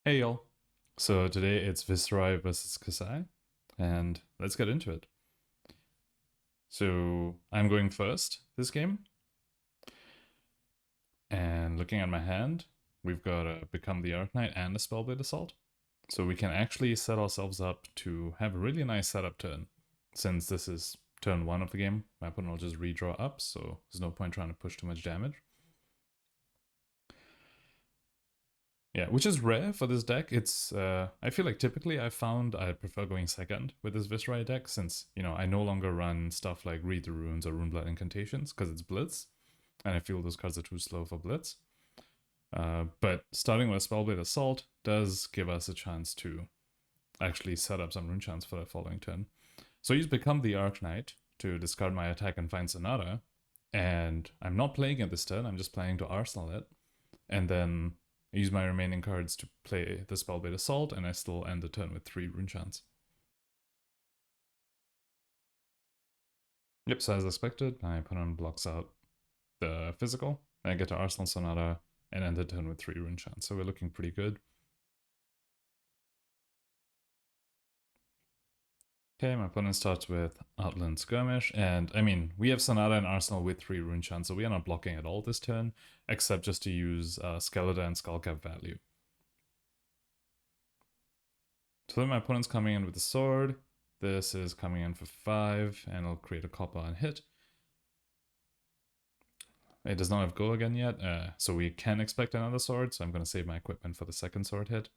Hey y'all. So today it's Viserai versus Kassai, and let's get into it. So I'm going first this game, and looking at my hand, we've got a Become the Arknight and a Spellblade Assault. So we can actually set ourselves up to have a really nice setup turn. Since this is turn 1 of the game, my opponent will just redraw up, so there's no point trying to push too much damage. Yeah, which is rare for this deck. It's I feel like typically I found I prefer going second with this Viserai deck since, I no longer run stuff like Read the Runes or Runeblood Incantations because it's Blitz, and I feel those cards are too slow for Blitz. But starting with Spellblade Assault does give us a chance to actually set up some rune chants for the following turn. So I use Become the Arknight to discard my attack and find Sonata, and I'm not playing it this turn, I'm just planning to Arsenal it, and then I use my remaining cards to play the Spellblade Assault, and I still end the turn with 3 rune chants. Yep, so as expected, my opponent blocks out the physical, and I get to Arsenal Sonata, and end the turn with 3 rune chants, so we're looking pretty good. Okay, my opponent starts with Outland Skirmish, and I mean, we have Sonata and Arsenal with 3 rune chants, so we are not blocking at all this turn, except just to use Skeletor and Skullcap value. So then my opponent's coming in with the sword. This is coming in for 5, and I'll create a copper and hit. It does not have go again yet, so we can expect another sword, so I'm going to save my equipment for the second sword hit.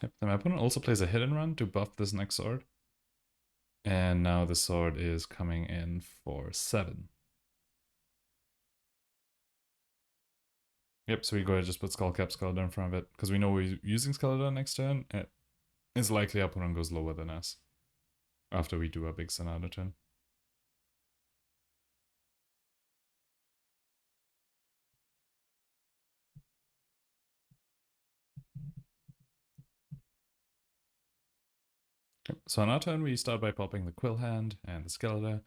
Yep. Then my opponent also plays a hit and run to buff this next sword. And now the sword is coming in for 7. Yep, so we go ahead and just put Skullcap Skeletor in front of it, because we know we're using Skeletor next turn. It's likely our opponent goes lower than us after we do a big Sonata turn. Yep. So on our turn, we start by popping the Quill Hand and the Skeletor,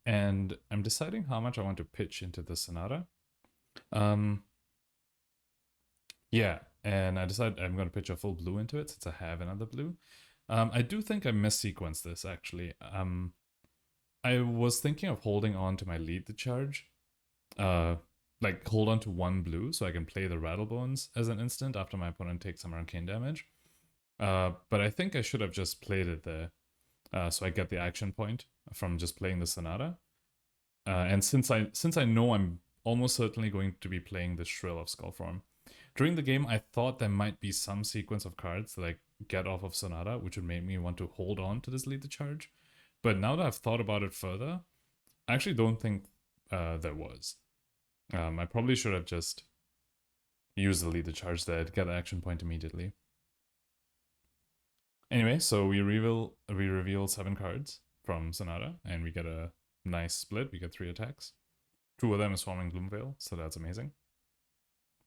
and I'm deciding how much I want to pitch into the Sonata. Yeah, and I decided I'm going to pitch a full blue into it since I have another blue. I do think I missequenced this, actually. I was thinking of holding on to my lead the charge. Like, hold on to 1 blue so I can play the Rattlebones as an instant after my opponent takes some arcane damage. But I think I should have just played it there, so I get the action point from just playing the Sonata. And since I know I'm almost certainly going to be playing the Shrill of Skullform, during the game I thought there might be some sequence of cards that I get off of Sonata, which would make me want to hold on to this lead the charge. But now that I've thought about it further, I actually don't think there was. I probably should have just used the lead the charge there to get an action point immediately. Anyway, so we reveal 7 cards from Sonata, and we get a nice split. We get 3 attacks. 2 of them is Swarming Gloomveil, so that's amazing.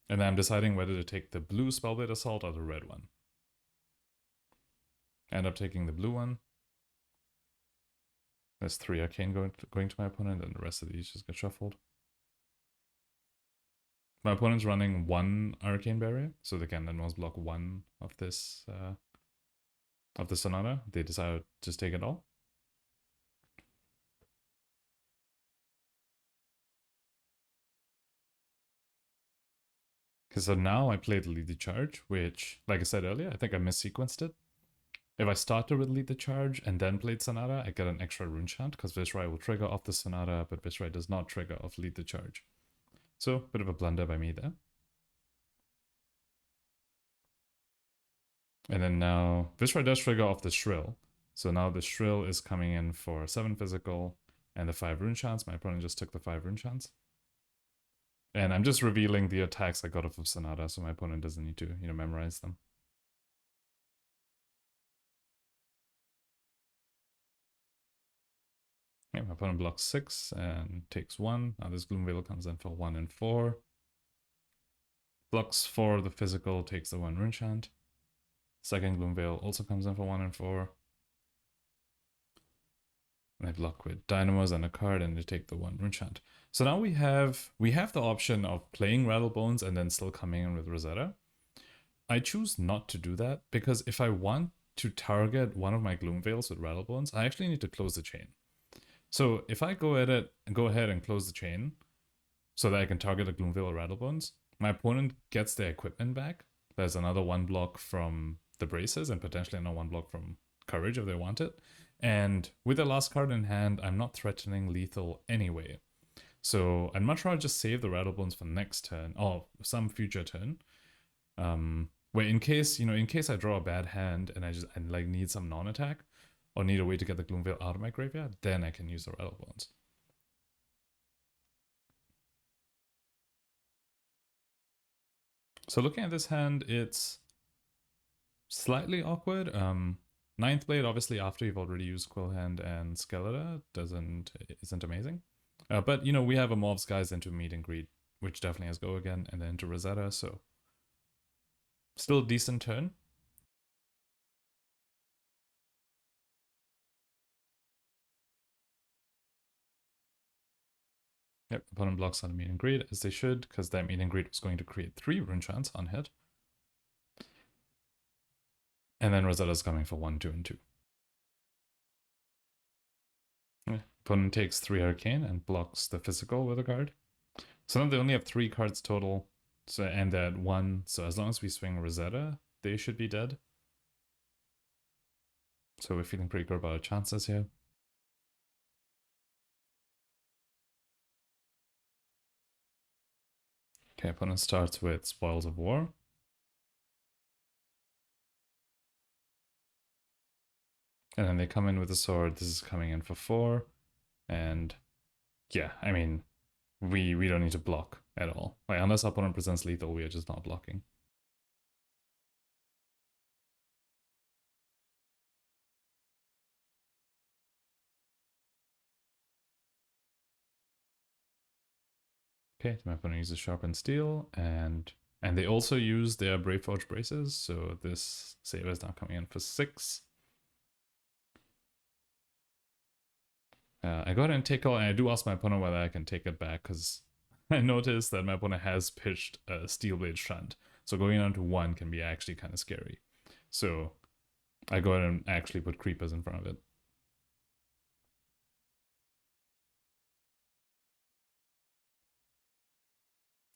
And then I'm deciding whether to take the blue Spellblade Assault or the red one. I end up taking the blue one. There's 3 arcane going to my opponent, and the rest of these just get shuffled. My opponent's running 1 arcane barrier, so they can then most block 1 of this of the Sonata. They decide to just take it all. Okay, so now I played Lead the Charge, which, like I said earlier, I think I missequenced it. If I started with Lead the Charge and then played Sonata, I get an extra rune chant, because Viserai will trigger off the Sonata, but Viserai does not trigger off Lead the Charge. So, bit of a blunder by me there. And then now, Viserai does trigger off the Shrill. So now the Shrill is coming in for 7 physical and the 5 rune chants. My opponent just took the 5 rune chants. And I'm just revealing the attacks I got off of Sonata, so my opponent doesn't need to, memorize them. Yeah, my opponent blocks 6 and takes 1. Now this Gloomveil comes in for 1 and 4. Blocks 4 the physical, takes the 1 rune chant. Second Gloomveil also comes in for 1 and 4. And I block with Dynamos and a card, and they take the 1 Runechant. So now we have the option of playing Rattlebones and then still coming in with Rosetta. I choose not to do that because if I want to target one of my Gloom Veils with Rattlebones, I actually need to close the chain. So if I go ahead and close the chain so that I can target a Gloom Veil or Rattlebones, my opponent gets their equipment back. There's another 1 block from the Braces and potentially another 1 block from Courage if they want it. And with the last card in hand, I'm not threatening lethal anyway. So I'd much rather just save the Rattlebones for next turn, or some future turn. Where in case I draw a bad hand and I like need some non-attack, or need a way to get the Gloom Veil out of my graveyard, then I can use the Rattlebones. So looking at this hand, it's slightly awkward. Ninth Blade, obviously, after you've already used Quill Hand and Skeletor, isn't amazing. But we have Evolve Skies into Meet and Greet, which definitely has Go again, and then into Rosetta, so still a decent turn. Yep, opponent blocks on a Meet and Greet, as they should, because that Meet and Greet was going to create 3 Runechants on hit. And then Rosetta's coming for 1, 2, and 2. Yeah. Opponent takes 3 Arcane and blocks the physical with a card. So now they only have 3 cards total, so and that 1, so as long as we swing Rosetta, they should be dead. So we're feeling pretty good about our chances here. Okay, opponent starts with Spoils of War. And then they come in with a sword. This is coming in for 4. And yeah, I mean, we don't need to block at all. Like, unless opponent presents lethal, we are just not blocking. Okay, my opponent uses Sharpened Steel, and they also use their Brave Forge Braces, so this save is now coming in for 6. I go ahead and take all, and I do ask my opponent whether I can take it back, because I noticed that my opponent has pitched a Steel Blade Shunt, so going down to 1 can be actually kind of scary. So I go ahead and actually put Creepers in front of it.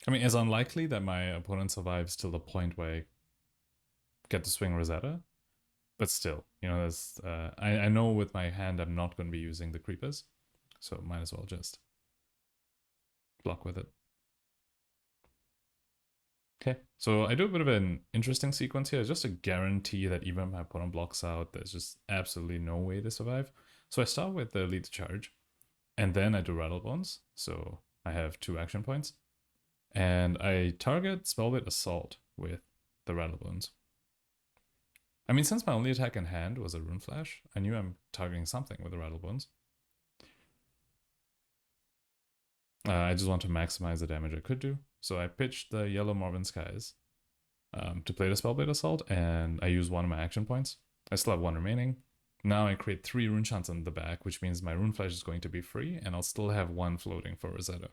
I mean, it's unlikely that my opponent survives till the point where I get to swing Rosetta, but still, there's, I know with my hand I'm not going to be using the Creepers, so might as well just block with it. Okay, so I do a bit of an interesting sequence here, just to guarantee that even if my opponent blocks out, there's just absolutely no way to survive. So I start with the Lead to Charge, and then I do Rattlebones, so I have 2 action points. And I target Spellbait Assault with the Rattlebones. I mean, since my only attack in hand was a Rune Flash, I knew I'm targeting something with the Rattlebones. I just want to maximize the damage I could do. So I pitched the Yellow Morbid Skies to play the Spellblade Assault, and I use 1 of my action points. I still have 1 remaining. Now I create 3 Runechants on the back, which means my Rune Flash is going to be free, and I'll still have 1 floating for Rosetta.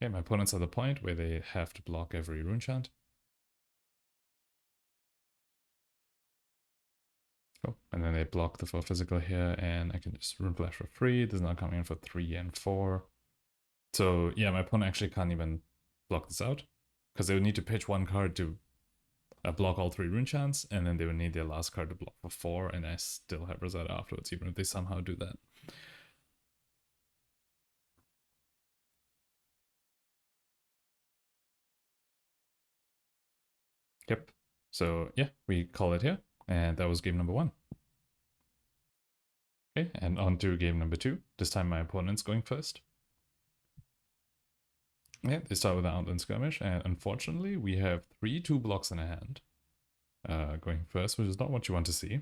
Okay, my opponent's at the point where they have to block every Runechant. Oh, and then they block the 4 physical here, and I can just Rune Flash for free. This is now coming in for 3 and 4. So yeah, my opponent actually can't even block this out, because they would need to pitch 1 card to block all 3 Runechants, and then they would need their last card to block for 4, and I still have Rosetta afterwards, even if they somehow do that. Yep. So yeah, we call it here, and that was game number 1. Okay, and on to game number 2. This time my opponent's going first. Yeah, they start with an Outland Skirmish, and unfortunately we have 3 2 blocks in a hand. Going first, which is not what you want to see.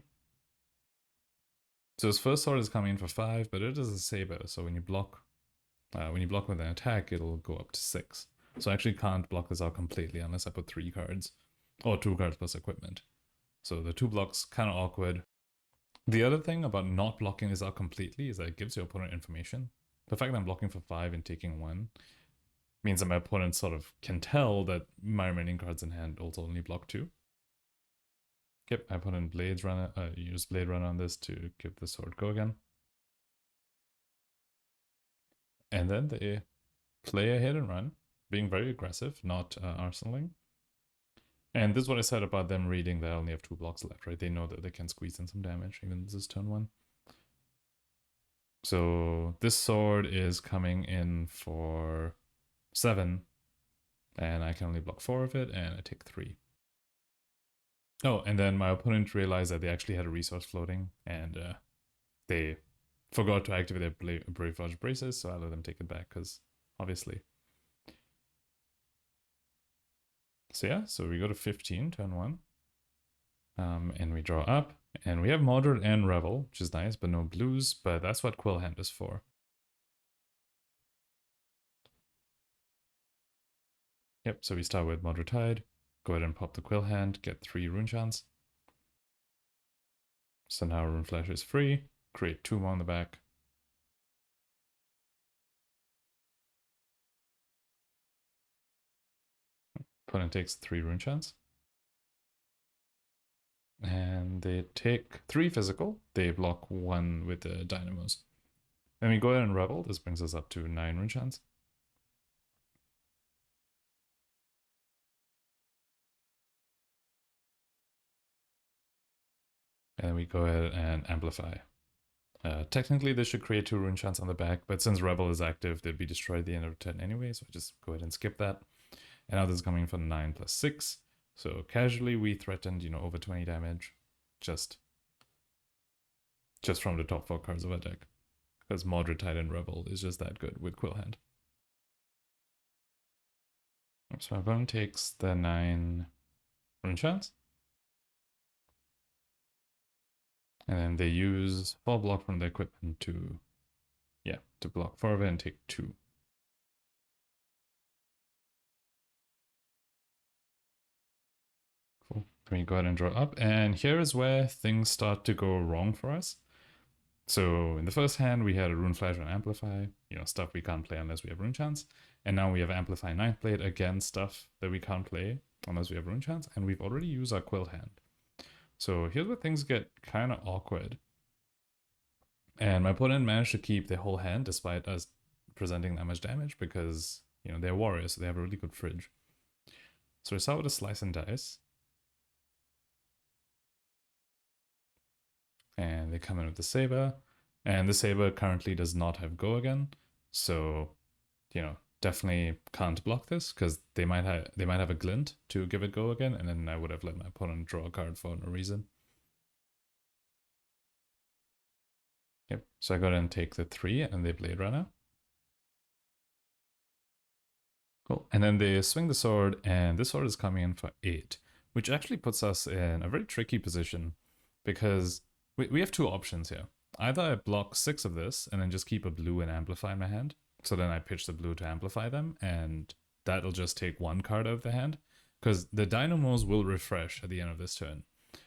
So his first sword is coming in for 5, but it is a saber, so when you block with an attack, it'll go up to 6. So I actually can't block this out completely unless I put 3 cards. or 2 cards plus equipment. So the 2 blocks kind of awkward. The other thing about not blocking this out completely is that it gives your opponent information. The fact that I'm blocking for 5 and taking 1 means that my opponent sort of can tell that my remaining cards in hand also only block 2. Yep, I put in Blades Runner, use Blade Runner on this to give the sword go again. And then they play a hit and run, being very aggressive, not arsenaling. And this is what I said about them reading that I only have 2 blocks left, right? They know that they can squeeze in some damage, even this is turn 1. So this sword is coming in for 7, and I can only block 4 of it, and I take 3. Oh, and then my opponent realized that they actually had a resource floating, and they forgot to activate their Brave Forge Braces, so I let them take it back, because obviously. So yeah, so we go to 15, turn 1. And we draw up, and we have Moderate and Revel, which is nice, but no blues, but that's what Quill Hand is for. Yep, so we start with Moderate Tide, go ahead and pop the Quill Hand, get 3 Rune Chants. So now Rune Flash is free, create 2 more on the back. Opponent takes 3 Rune Chants. And they take 3 physical, they block 1 with the Dynamos. Then we go ahead and Revel, this brings us up to 9 Rune Chants. And then we go ahead and Amplify. Technically, this should create 2 Rune Chants on the back, but since Rebel is active, they'd be destroyed at the end of turn anyway, so I just go ahead and skip that. And now this is coming for 9 plus 6, so casually we threatened, you know, over 20 damage, just from the top 4 cards of our deck. Because Moderate Tide and Rebel is just that good with Quill Hand. So my opponent takes the 9 Rune Chants. And then they use 4 block from the equipment to block 4 of it and take 2. Cool. Then we go ahead and draw up, and here is where things start to go wrong for us. So in the first hand, we had a Rune Flash and Amplify, you know, stuff we can't play unless we have Rune Chants. And now we have Amplify Ninth Blade, again, stuff that we can't play unless we have Rune Chants. And we've already used our Quill Hand. So here's where things get kind of awkward. And my opponent managed to keep their whole hand despite us presenting that much damage because, you know, they're warriors, so they have a really good fridge. So we start with a Slice and Dice. And they come in with the Saber. And the Saber currently does not have Go again. So, you know, definitely can't block this because they might have a Glint to give it Go again, and then I would have let my opponent draw a card for no reason. Yep, so I go ahead and take the 3 and they Blade Runner. Cool, and then they swing the sword, and this sword is coming in for 8, which actually puts us in a very tricky position because we have 2 options here. Either I block 6 of this and then just keep a blue and amplify in my hand, so then I pitch the blue to amplify them, and that'll just take 1 card out of the hand, because the Dynamos will refresh at the end of this turn.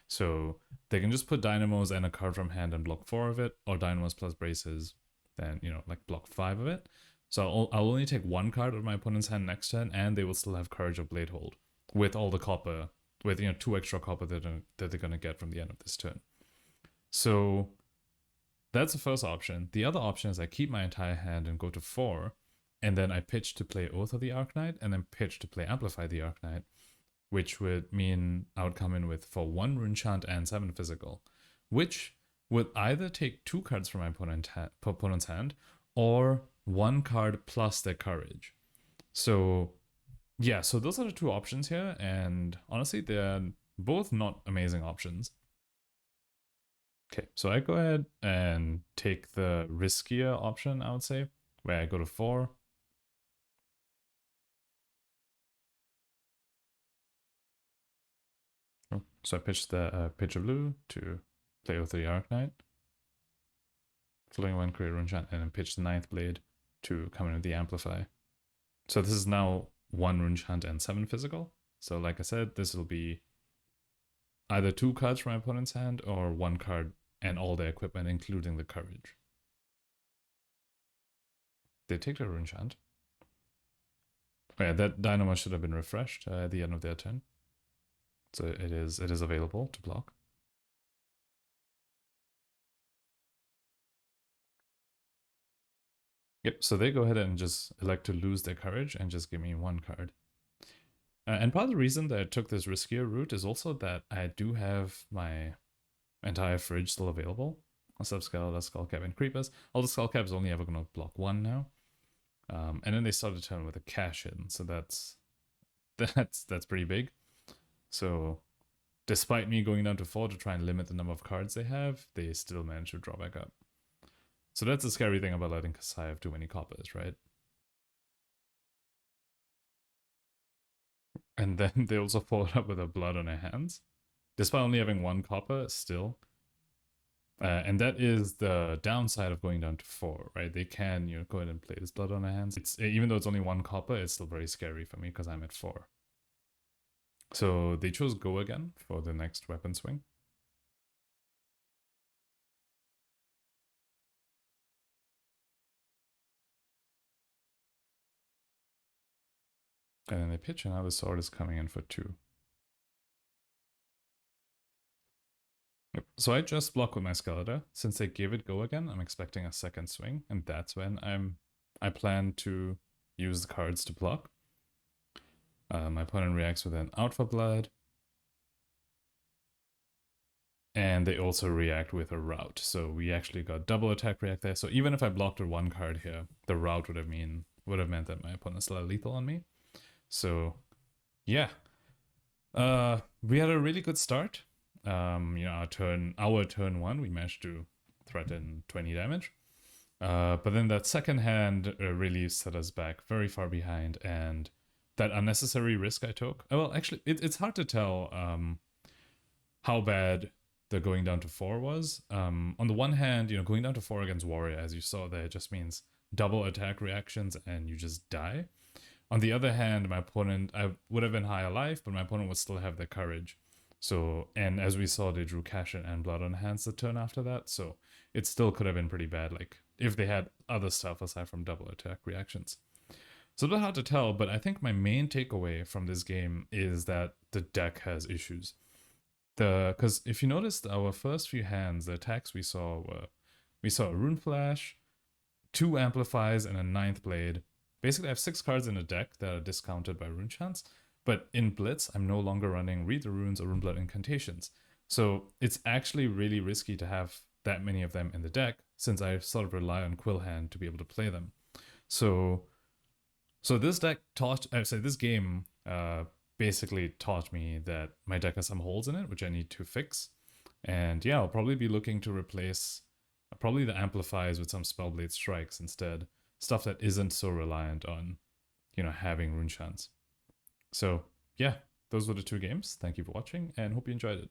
So they can just put Dynamos and a card from hand and block 4 of it, or Dynamos plus Braces, then, you know, like block 5 of it. So I'll only take 1 card out of my opponent's hand next turn, and they will still have Courage of Bladehold with all the copper, with, you know, 2 extra copper that they're going to get from the end of this turn. So that's the first option. The other option is I keep my entire hand and go to 4, and then I pitch to play Oath of the Arknight, and then pitch to play Amplify the Arknight, which would mean I would come in with for 1 Rune Chant and 7 physical, which would either take 2 cards from my opponent's hand, or 1 card plus their Courage. So yeah, so those are the 2 options here, and honestly, they're both not amazing options. Okay, so I go ahead and take the riskier option, I would say, where I go to 4. So I pitch the pitch of blue to play with the Arknight. Floating 1, create Rune Chant, and then pitch the 9th Blade to come in with the Amplify. So this is now 1 Rune Chant and 7 physical. So like I said, this will be either 2 cards from my opponent's hand or 1 card and all their equipment, including the courage. They take their rune chant. Oh yeah, that dynamo should have been refreshed at the end of their turn. So it is available to block. Yep, so they go ahead and just elect to lose their courage and just give me 1 card. And part of the reason that I took this riskier route is also that I do have my entire fridge still available. Subscale, Skullcap, and Creepers. All the Skullcaps only ever going to block 1 now. And then they start the turn with a cash in, so that's pretty big. So despite me going down to 4 to try and limit the number of cards they have, they still manage to draw back up. So that's the scary thing about letting Kassai have too many coppers, right? And then they also followed up with a blood on their hands, despite only having 1 copper still. And that is the downside of going down to 4, right? They can, go ahead and play this blood on their hands. It's even though it's only 1 copper, it's still very scary for me because I'm at 4. So they chose go again for the next weapon swing. And then they pitch, and now the sword is coming in for 2. Yep. So I just block with my Skeletor. Since they gave it go again, I'm expecting a second swing, and that's when I plan to use the cards to block. My opponent reacts with an out for blood. And they also react with a route. So we actually got double attack react there. So even if I blocked with 1 card here, the route would have meant that my opponent still had lethal on me. So yeah. We had a really good start. Our turn 1, we managed to threaten 20 damage. But then that second hand really set us back very far behind, and that unnecessary risk I took. Well, actually, it's hard to tell how bad the going down to 4 was. On the one hand, going down to 4 against Warrior, as you saw there, just means double attack reactions and you just die. On the other hand, my opponent, I would have been higher life, but my opponent would still have their courage. So, and as we saw, they drew cash and blood on hands the turn after that. So it still could have been pretty bad, like if they had other stuff aside from double attack reactions. So it's a bit hard to tell, but I think my main takeaway from this game is that the deck has issues. Because if you noticed, our first few hands, the attacks we saw a Rune Flash, 2 Amplifies, and a 9th Blade. Basically, I have 6 cards in the deck that are discounted by Rune Chants, but in Blitz, I'm no longer running Read the Runes or Runeblood Incantations. So it's actually really risky to have that many of them in the deck, since I sort of rely on Quillhand to be able to play them. So this game basically taught me that my deck has some holes in it, which I need to fix. And yeah, I'll probably be looking to replace probably the Amplifies with some Spellblade Strikes instead. Stuff that isn't so reliant on, having Rune Chants. So yeah, those were the 2 games. Thank you for watching and hope you enjoyed it.